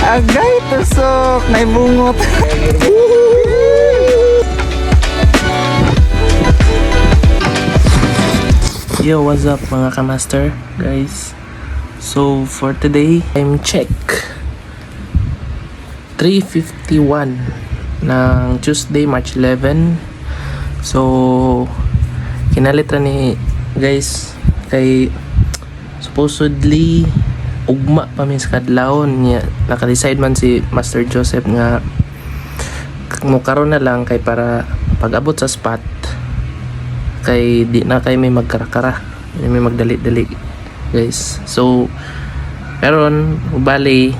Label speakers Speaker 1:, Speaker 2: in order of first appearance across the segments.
Speaker 1: Agay, tusok. Naibungot. Yo, what's up mga kamaster guys? So for today, time check 3:51 ng Tuesday, March 11. So kinalitra ni guys kay supposedly ugma pa min sa kadlawon niya. Naka-decide man si Master Joseph nga mo karon na lang kay para pag-abot sa spot kay di na kay may magkarakara, may magdali-dali guys. So karon bali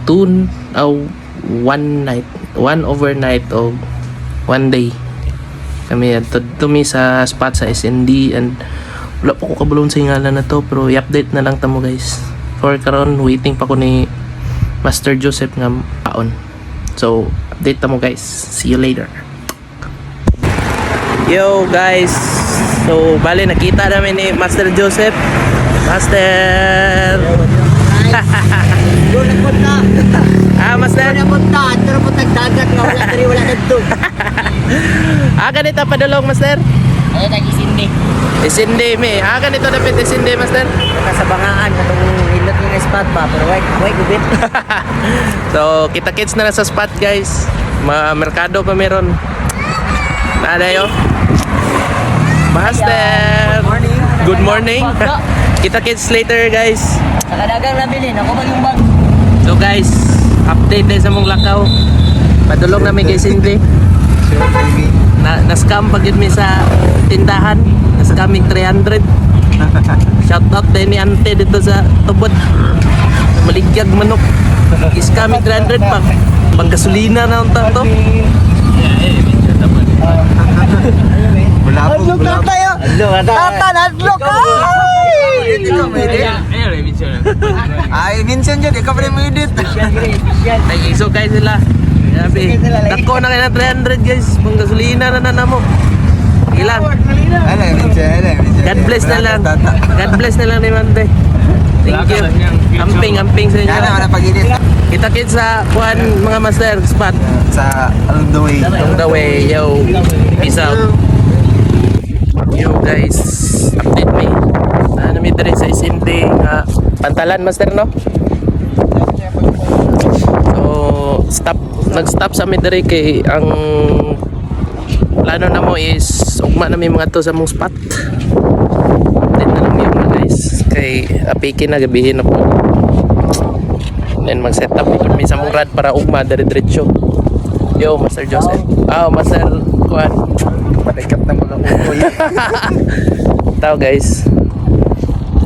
Speaker 1: 2 one overnight o 1 day kami tumi sa spot sa SND, and wala pa ko kabulon sa ngalan na to, pero i-update na lang tamo guys. For karon waiting pa ko ni Master Joseph nga paon. So update tamo guys, see you later. Yo guys, so bali nakita namin ni Master Joseph. Master Master
Speaker 2: dagat nga wala diri wala dito.
Speaker 1: Ganito padulong Master.
Speaker 2: Ay nag-isindi.
Speaker 1: Isindi mi. Ganito dapat isindi Master.
Speaker 2: Kasabangaan katong hilot nga spot ba pero wait gubit.
Speaker 1: So kita kids na sa spot guys. Merkado pa meron. Nadayo. Master. Good morning. Kita kids later guys.
Speaker 2: Nakadagang nabili ako ba yung bag.
Speaker 1: So guys, update din sa mong lakaw. Padulong namin kay Cindy. Na-scam pagid mi sa tindahan. Na-scamming 300. Shout out din ni Ante dito sa tubod. Maligyag manok. Scamming 300 pa. Pang gasolina na unta to.
Speaker 2: Adlok na tayo. Tatan adlok.
Speaker 1: Ay, minsan dyan, ikaw pa rin mo edit. Nag-iso kayo sila. Sabi, dako na kayo na 300 guys. Pang gasolina na mo. Ilang. God bless na lang. God bless na lang ni Mante. Thank you. Amping sa inyo. Kita kids sa kuhan mga master spot.
Speaker 3: Sa along the way.
Speaker 1: Along the way. Yo. Peace out. Yo guys. Update me. May diri sa isindi nga pantalan master no. So nag-stop sa midiri kay ang plano na mo is ugma na may mga to sa mong spot. Then na lang yung mga guys kay apikin na gabihin na po. Then mag-set up ikon mi sa mong rad para ugma dire-diretso. Yo Master Joseph. Master kuan.
Speaker 3: Panikat na mga ukoy.
Speaker 1: Tao guys.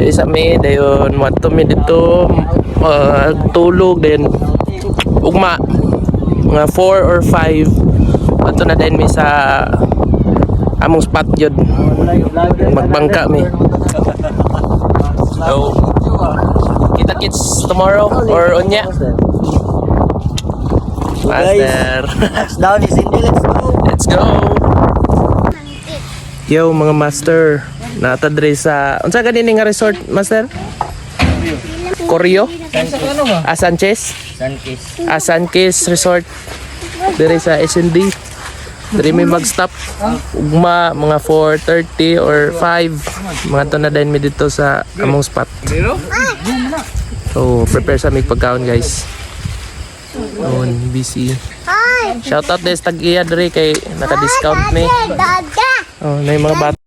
Speaker 1: Isa mi dayon wato mi dito tulog din ugma mga 4 or 5 wato na din mi sa among spot yun, magbangka mi. So kita kids tomorrow or unya Master.
Speaker 2: Down is in
Speaker 1: Let's go. Yo mga master, natadre sa unsa ganin nga resort master? Koryo? Sanchez? Sanchez Resort. Dire sa SND. Dire may mag-stop ugma mga 4:30 or 5. Mga to na din mi dito sa among spot. So prepare sa mig pagkaon guys. On busy. Shout out des tag-iya dire kay naka-discount ni. Na yung mga bata.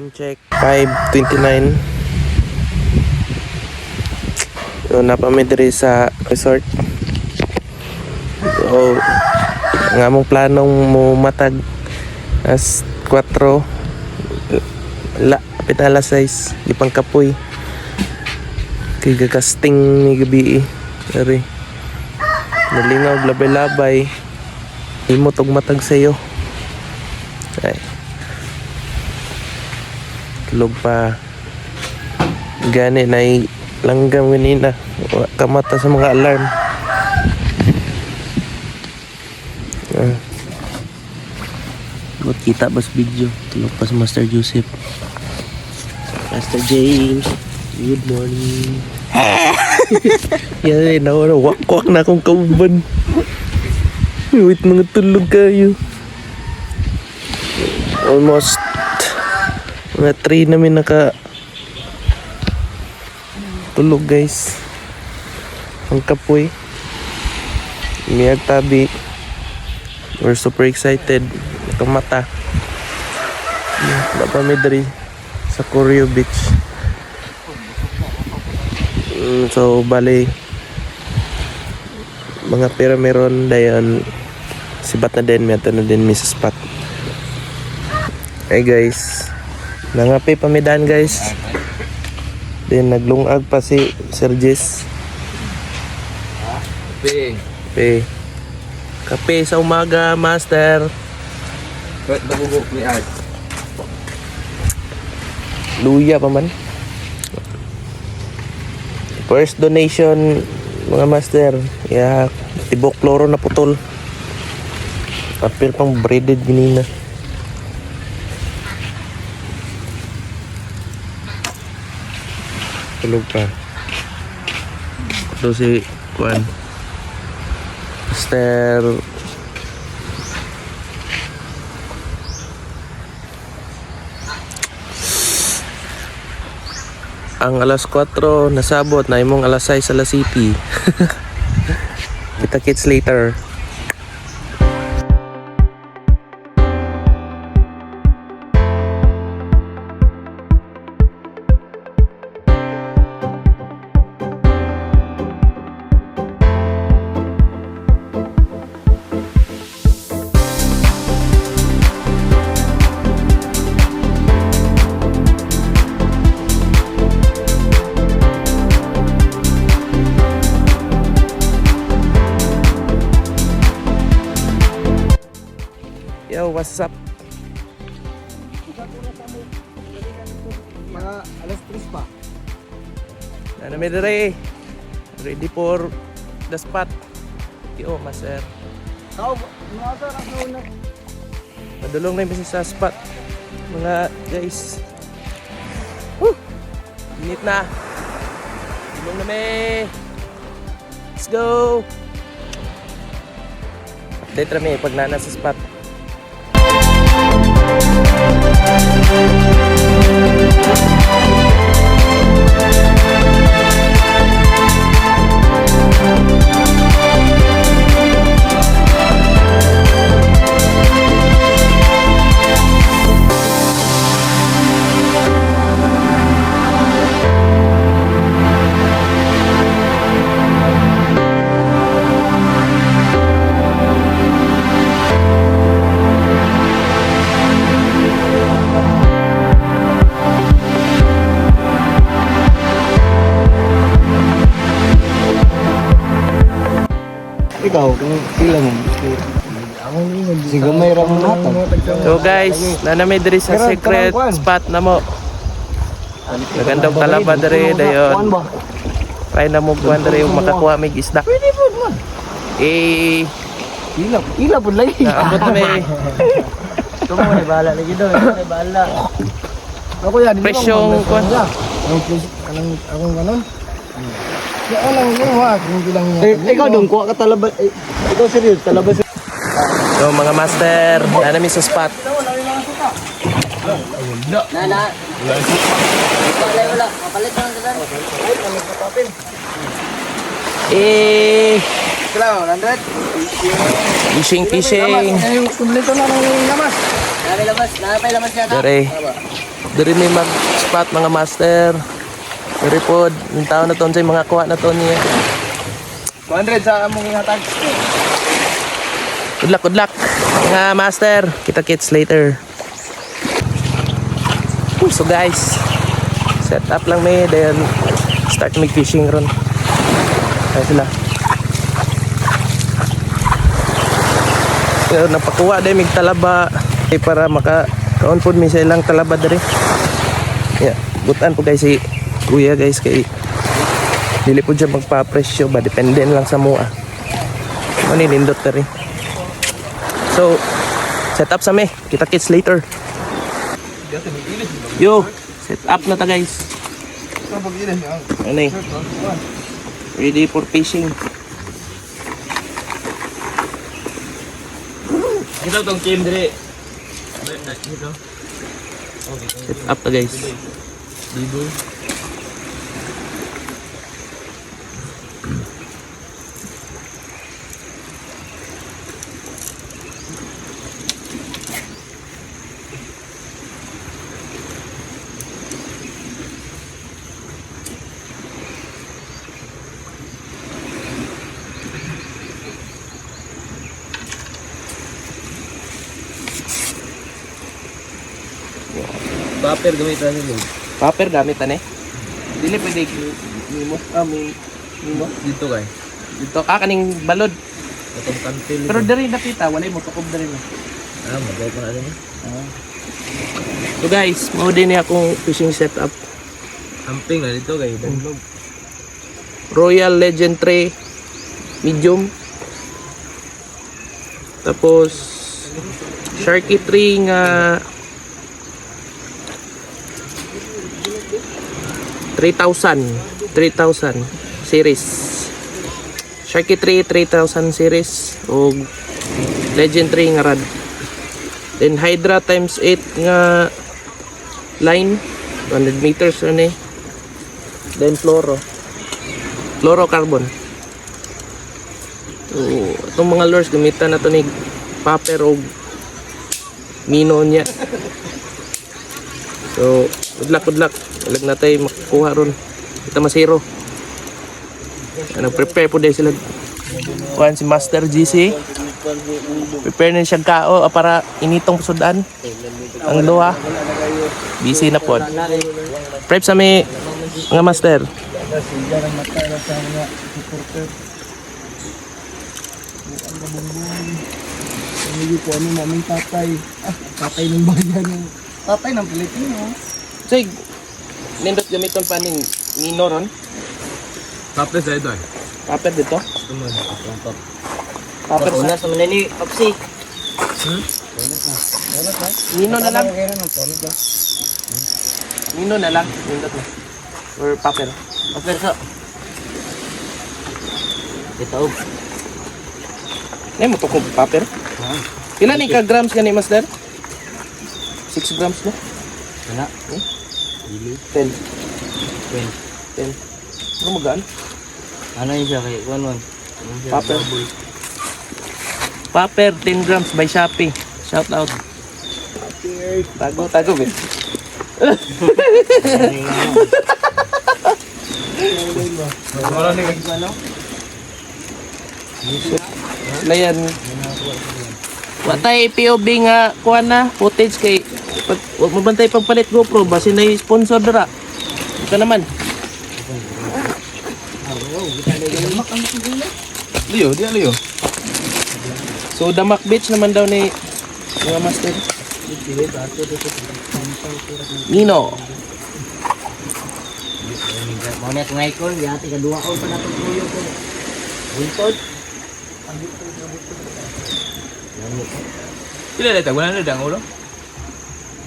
Speaker 1: Time check 5:29. So napamid diri sa resort. So ang among planong mo matag as 4 kapit alas 6 ipang kapoy kay gagasting ni gabi dari nalingaw labay-labay imo tog matag sayo ay tulog pa gani na langgam ganina kamata sa mga alarm. Buat kita bas video tulog pa si Master Joseph. Master James, good morning. Yan na wak na akong kauban. Wait mga tulog kayo. Almost mga 3 namin naka tulog guys. Ang kapoy. Miyag tabi. We're super excited. Mata napamidri sa Corio Beach. So bali mga pera meron dayon sibat na din meto na din sa spot. Hey guys nangapi pamidan guys then naglungag pa si Sir Jess. Kape sa umaga master.
Speaker 3: Nabugok ni Art.
Speaker 1: Luya pa man. First donation mga master. Tibok kloro na putol. Apil pang braided ginina. Tulog pa. Ito si Juan. Master ang alas 4 nasabot na imong alas 6 alas City. Kita kits later. Yo, what's up?
Speaker 3: Mga alas 3 pa.
Speaker 1: Nanamidre. Ready for the spot. Yo, master.
Speaker 3: Tao, mga sir, ako na.
Speaker 1: Madulong na yung sa spot. Mga guys. Woo! Init na. Tulong na may. Let's go! Update rami pag nana sa spot.
Speaker 3: Ikaw, kung ilan mo? Sige, may ramon natin.
Speaker 1: So guys, nanami diri sa secret spot na mo. Nagandang talaba diri dayon. Kaya na mo kuan diri yung makakuha mig isda.
Speaker 3: Pwede po man. Ila po lagi.
Speaker 1: Naabot na may
Speaker 2: Tumo ni bahala lagi daw, ni bahala.
Speaker 3: Ako yan.
Speaker 1: presyong kuan.
Speaker 3: Akong ganon. Kaya lang yun ha, kung bilang niya. Ikaw dong, kuha ka talaba. Ikaw serious, talaba serious.
Speaker 1: So mga master, nanami sa spot.
Speaker 2: Nana. Wala. Mapalit lang ka dyan.
Speaker 3: Kailangan, 100?
Speaker 1: Fishing.
Speaker 3: Yung kumulito na ng lamas.
Speaker 2: Nakapay lamas siya.
Speaker 1: Dere. Diri may mag-spot mga master. Diri pod, yung tao na ton sa mga kuha na ton niya.
Speaker 3: 200 sa among ihatag.
Speaker 1: Good luck mga master. Kita kits later. So guys, set up lang may then start mag fishing ron. Kaya sila. Pero napakuha din mig talaba para maka-kaon pod mi sa ilang talaba diri. Yeah, butan po guys si kuya guys kay dili po siya magpa-presyo ba depende lang sa mua. Ano nindot diri. So, set up sa me. Kita kits later. Yo, set up na ta guys. Ano eh? Ready for fishing.
Speaker 3: Ito tong team dire.
Speaker 1: Set up na guys.
Speaker 3: Paper gamitan nila.
Speaker 1: Paper gamit ani. Dili pwede mimo mimo
Speaker 3: Dito kay.
Speaker 1: dito ka kaning balod.
Speaker 3: Katong kantil.
Speaker 1: Pero diri nakita wala mo tukob diri na.
Speaker 3: Magay pa na din.
Speaker 1: So guys, mao din ni akong fishing setup.
Speaker 3: Camping na dito kay Danlog.
Speaker 1: Royal Legend 3 medium. Tapos Sharky 3 nga 3,000 series. Sharky 3 3,000 series o Legend 3 nga rod. Then Hydra times 8 nga line 100 meters ani. Then fluorocarbon. So, itong mga lures gamitan na to ni paper o mino niya. So, good luck. Ilag na tayo makukuha ron. Kita masiro. Nag-prepare po dahil sila. Kuhan si Master GC. Prepare na siyang kao para initong sudan. Ang luha. Busy na po. Prep sa may mga master.
Speaker 3: Hindi po ano maming tatay. Tatay ng bayan. Tatay ng Pilipino.
Speaker 1: Sig, nindot gamiton pa ning mino ron.
Speaker 3: Tapos sa ito eh.
Speaker 1: Paper dito. Paper sa
Speaker 2: Una sa manini, Popsi.
Speaker 1: mino na lang. Mino na lang. Nindot na. Or paper.
Speaker 2: Paperso. Ito.
Speaker 1: Ay mo to kung paper. Pila ni ka grams gani master? 6 grams na.
Speaker 2: Wala.
Speaker 1: 10.
Speaker 2: 20.
Speaker 1: 10. Ano magaan?
Speaker 2: Ano yun siya kay Juan?
Speaker 1: Paper. Paper 10 grams by Shopee. Shout out. Tago be.
Speaker 3: Wala ni ano?
Speaker 1: Sila yan. Watay POV nga kuha na footage kay wag mabantay pagpalit GoPro basin na sponsor dira. Ito naman.
Speaker 3: Leo, dia Leo.
Speaker 1: So Damak Beach naman daw ni mga master. Nino.
Speaker 2: Mau na itong icon, yati ka 2 on pa na itong tuyo ko. Buntod.
Speaker 3: Pila data? Wala na dang ulo?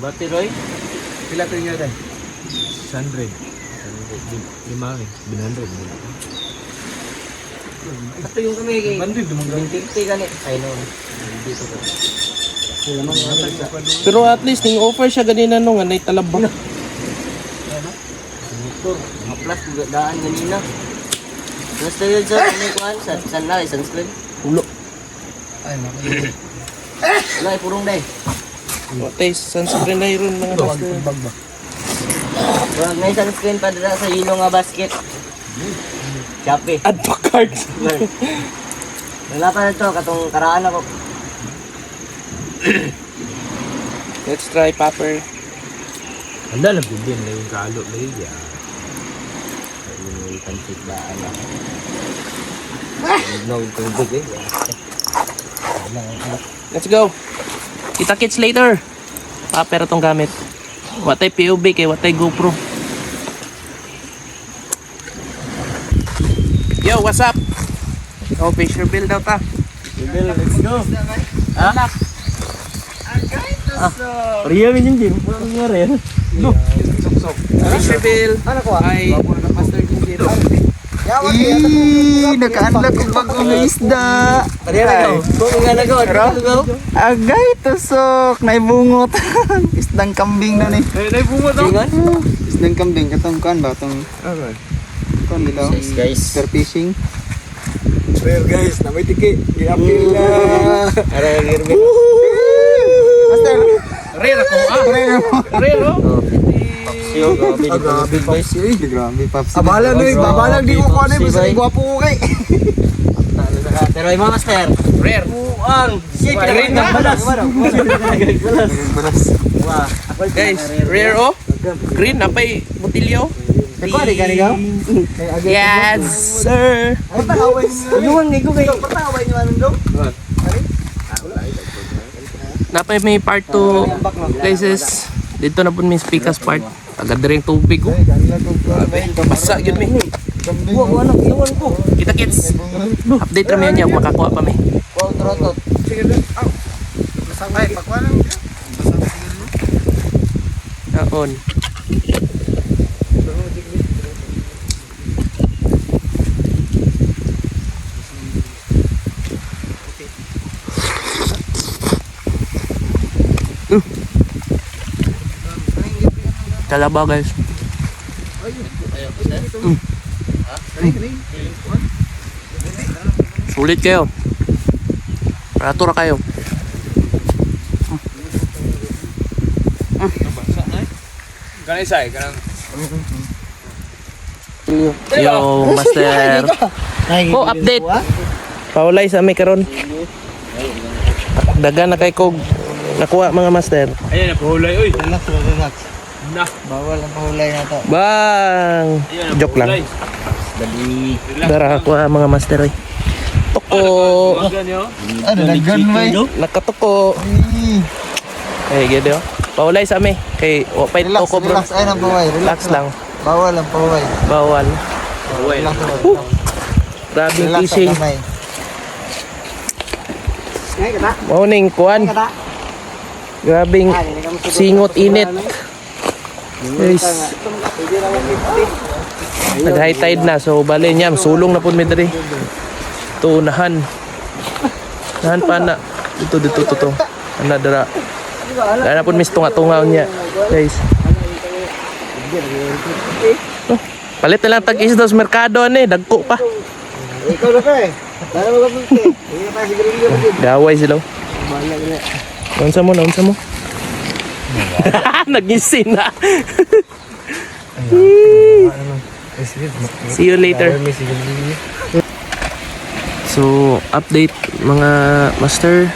Speaker 2: Bati Roy.
Speaker 3: Pila to niya dai? 100. 5 eh. 100.
Speaker 2: Ito yung kami kay
Speaker 3: 100 dumang
Speaker 2: 50 ganit. Ay no. Dito ko. Wala man nga sa
Speaker 1: Pero at least ning offer siya ganina nung anay talaba.
Speaker 2: motor. Mga plus daan ganina. Plus tayo sa ano kuan sa sunlight sunscreen.
Speaker 1: Ulo.
Speaker 3: Ay, makikita.
Speaker 2: Wala purong day.
Speaker 1: Watay sunscreen na ron mga master.
Speaker 3: Bag ba?
Speaker 2: Wag na isang screen pa dala sa ilo nga basket. Shopee.
Speaker 1: Add pa cards.
Speaker 2: Wala pa na ito, katong karaan ako.
Speaker 1: Let's try popper.
Speaker 4: Anda lang din na yung kalo na yun.
Speaker 2: Yung pansit ba, ano. No, tubig eh.
Speaker 1: Let's go. Kita-kits later. Popper itong gamit. Watay POV kay watay GoPro. Yo, what's up? Oh, Fisher Bill daw ta.
Speaker 2: Let's go.
Speaker 1: Ha?
Speaker 2: Riya min din. Ano nga rin?
Speaker 1: Fisher Bill.
Speaker 3: Ano ko?
Speaker 1: Ay, Master Jinjin.
Speaker 3: Naka-unlock yung bagong isda.
Speaker 2: Pariya na go. Kung nga na go. Go.
Speaker 3: Agay, tusok. Naibungot. Isdang kambing na ni.
Speaker 2: Singon?
Speaker 3: Isdang kambing. Katong kuan ba? Itong kuan dilaw.
Speaker 2: Guys.
Speaker 3: Spear fishing.
Speaker 4: Rare guys, na may tiki. I-appeal na.
Speaker 2: Ara girbi.
Speaker 3: Master.
Speaker 1: Rare ako. Rare oh.
Speaker 2: Yo, grabe boys.
Speaker 3: Grabe, Paps.
Speaker 4: Abala na yung babalag di ko kuha na yung basta yung gwapo ko kay.
Speaker 2: Pero ay mga master.
Speaker 1: Rare.
Speaker 2: Ang shit.
Speaker 1: Green na.
Speaker 2: Balas.
Speaker 3: Balas.
Speaker 2: Wah.
Speaker 1: Guys, rare oh. Green na pa'y butilyo.
Speaker 3: Ikaw, di ka nigaw?
Speaker 1: Yes, sir.
Speaker 3: Ay, pataway niyo.
Speaker 2: Inuwang ni ko kay.
Speaker 3: Pataway niyo anong daw?
Speaker 1: Napay may part 2 places. Dito na po may speakers part. Agad rin tubig oh. Basa yun mi.
Speaker 2: Wa anak iwan ko.
Speaker 1: Kita kids. Update rami niya makakuha pa mi.
Speaker 2: Wow, trotot.
Speaker 3: Ay, pakwa lang.
Speaker 1: On. Talaba guys. Sulit kayo. Paratura kayo.
Speaker 4: Ganun isa eh, ganun.
Speaker 1: Yo, master. Oh, update. Paulay sa may karon. Dagan na kay kog nakuha mga master.
Speaker 4: Ayan, napahulay. Uy,
Speaker 3: Relax, relax.
Speaker 4: na.
Speaker 3: Bawal ang pahulay na to.
Speaker 1: Bang!
Speaker 4: Ayan,
Speaker 1: Joke lang.
Speaker 4: napahulay.
Speaker 2: Dali.
Speaker 1: Dara kuha mga master ay. Toko.
Speaker 4: Magan yun.
Speaker 3: Ano, naggan ba eh?
Speaker 1: Nakatuko. Ay, gede oh. Paulay sa amin. Kay wapay
Speaker 3: Relax,
Speaker 1: toko bro.
Speaker 3: relax. Ay, nang paway.
Speaker 1: Relax lang.
Speaker 3: Bawal ang paway.
Speaker 1: Bawal.
Speaker 3: Relax,
Speaker 1: Grabing
Speaker 3: relax
Speaker 1: fishing.
Speaker 3: ang kamay.
Speaker 1: Morning, kuan. Grabing singot init. Guys. Nag-high tide na. So, bali niya. Sulong na po mi diri. Ito, unahan. Unahan pa na. Ito. Ano, dara. Dara na po mis tunga-tungaw niya. Guys. Oh, palit na lang tag-isda sa merkado. Dagko pa.
Speaker 3: Ikaw na pa eh. Dara mo ka punti. Hindi na tayo sigarilyo.
Speaker 1: Gaway sila. Naunsa mo. Nagisin na. See you later. So, update mga master.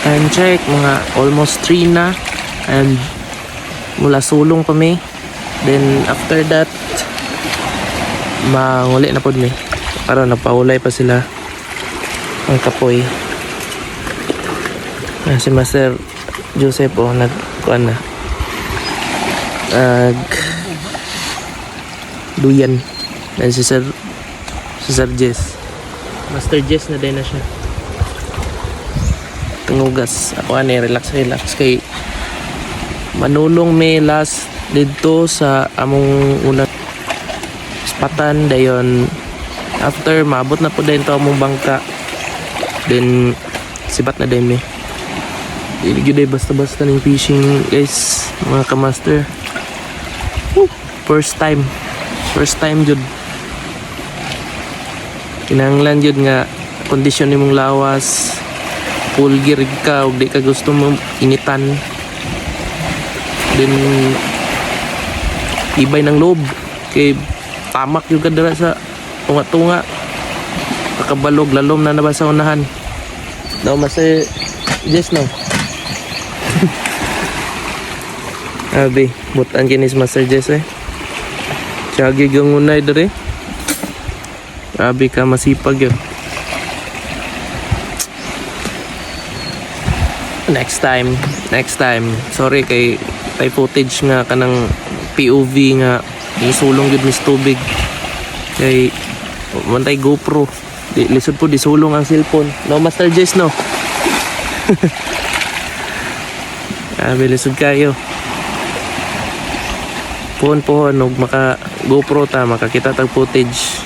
Speaker 1: Time check, mga almost 3 na. And mula sulong pa may. Then after that, manguli na po mi. Para napahulay pa sila ang kapoy. Si Master Joseph nagkuan na. Duyan. Dan si Sir Jess. Master Jess na din na siya. Tungugas. Ako relax kay manulong may last dito sa among unang spatan dayon after maabot na po din to among bangka then sibat na din mi. Dili gyud basta-basta ning fishing guys mga kamaster. First time jud. Kinahanglan jud nga kondisyon nimong lawas, full gear ka ug di ka gusto mo initan. Then ibay ng loob. Kay tamak yung kadara sa tunga-tunga. Nakabalog, lalom na ba sa unahan. No, Master Jess, no? Abi, butan kinis Master Jess eh. Siyagi kang unay dere. Abi ka masipag yun. Next time. Sorry kay footage nga kanang POV nga isulong gud mis tubig. Kay mantay GoPro. Lisod po disulong ang cellphone. No, Master Jess, no? Abi, lisod kayo. Pohon og maka GoPro ta, makakita tag footage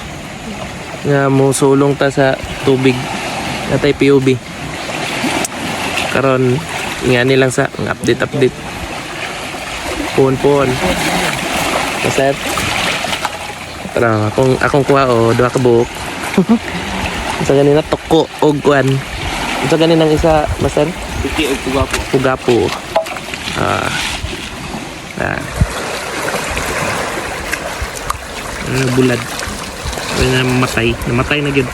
Speaker 1: nga mo sulong ta sa tubig natay POV. Karon nga nilang sa update. Pohon. Master. Tara, akong kuha duha ka buok. Isa ganina toko og kuan. Isa ganinang isa, Master.
Speaker 2: Piki o pugapo.
Speaker 1: Pugapo. Bulad. Namatay na gyud.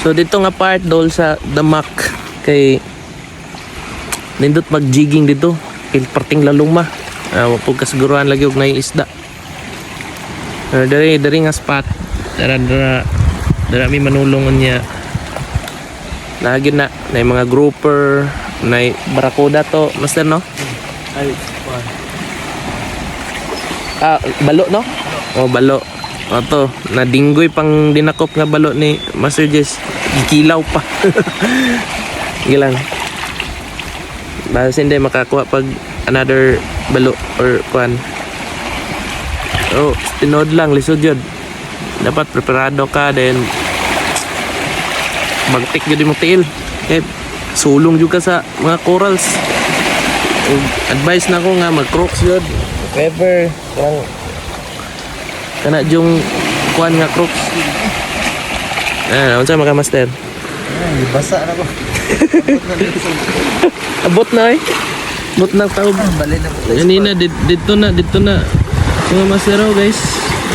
Speaker 1: So dito nga part dol sa damak kay nindot mag-jigging dito. Kay parting laluma. Wapog kasiguruhan lagi og nay isda. Dari nga spot. Dara mi manulungan niya. Lagi na mga grouper, na barakuda to, Master, no?
Speaker 2: Ay,
Speaker 1: Balo, no? Oh, balo. Oto, nadinggoy pang dinakop nga balo ni Master Jess. Gikilaw pa. Gilang. Basta hindi makakuha pag another balo or kuan. Oh, tinod lang, lisod yun. Dapat preparado ka, then magtik yun mo tiil. Okay, sulong yun ka sa mga corals. Advice na ko nga mag-crocs yun. Whoever kana yung kuan nga crocs. Unsa mga Master?
Speaker 3: Basa na ko.
Speaker 1: Abot na eh. Abot na taog.
Speaker 3: Bali na po.
Speaker 1: Ganina dito na. Mga Master, guys.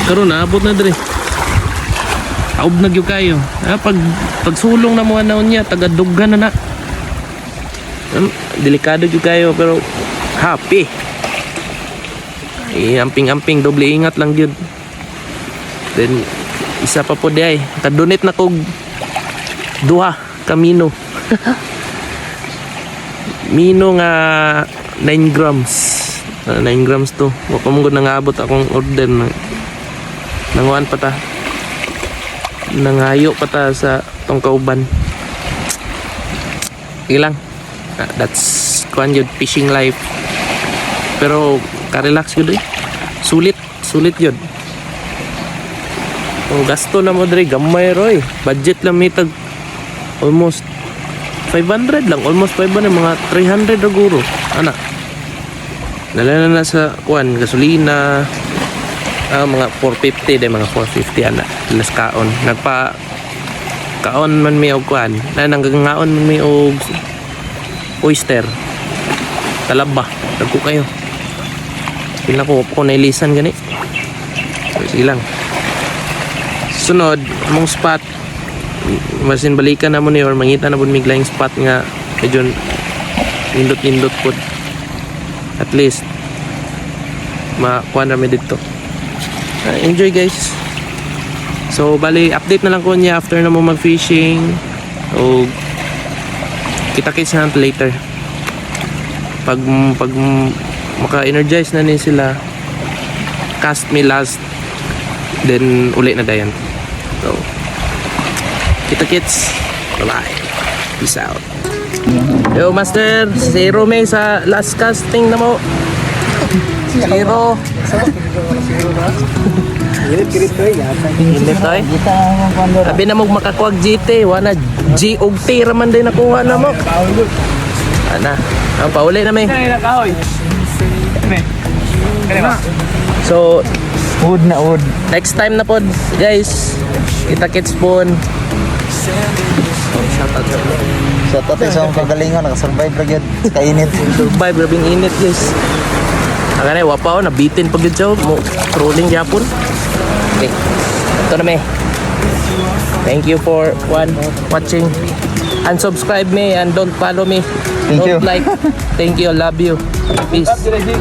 Speaker 1: Karon abot na dire. Taob na gyud kayo. Pag sulong na mo naon niya, tagaduggan na. Delikado gyud kayo pero happy. Amping-amping, doble ingat lang yun. Then isa pa po di ay kadonate na kog duha kamino. Mino nga 9 grams. 9 grams to. Wa pa mo nangabot akong order na nanguan pa ta. Nangayo pa ta sa tong kauban. Ilang. That's kuan yun, fishing life. Pero ka-relax yun eh. Sulit yun. Ang gasto na mo dre, gamay roy. Budget lang may tag almost 500 lang. Almost 500, mga 300 na guro. Ana. Nalala na sa kuan, gasolina. Mga 450 day, mga 450 ana. Las kaon. Kaon man may og kuan. Nanggangaon man may og oyster. Talaba. Dagko kayo. Pila ko nailisan gani. Sige lang. Sunod, among spot masin balikan na mo ni or mangita na po miglaing spot nga medyo nindot po. At least makuha na mi dito. Enjoy guys. So bali update na lang ko niya after na mo mag-fishing. O kita-kits na later. Pag maka-energize na ni sila, cast me last, then uli na dayan. So kita-kits. Bye-bye. Peace out. Yo Master, zero may sa last casting na mo. Zero.
Speaker 3: Kirit ko yata.
Speaker 1: Hindi tayo. Sabi na mo makakuha GT, wala G og T raman din nakuha na mo. Ana, ang pauli na may. So,
Speaker 3: Wood na wood.
Speaker 1: next time na pod, guys. Kita-kits po.
Speaker 3: Sa tatay sa mga kagalingan, nakasurvive ra gyud. Kainit.
Speaker 1: Survive, grabing init, guys. Agane, wapa o, nabitin pag yun mo. Trolling yapon. Okay. Ito na me. Thank you for watching. Unsubscribe me and don't follow me.
Speaker 3: Thank
Speaker 1: Don't
Speaker 3: you.
Speaker 1: like. Thank you. Love you. Peace.
Speaker 4: Up, Direk G.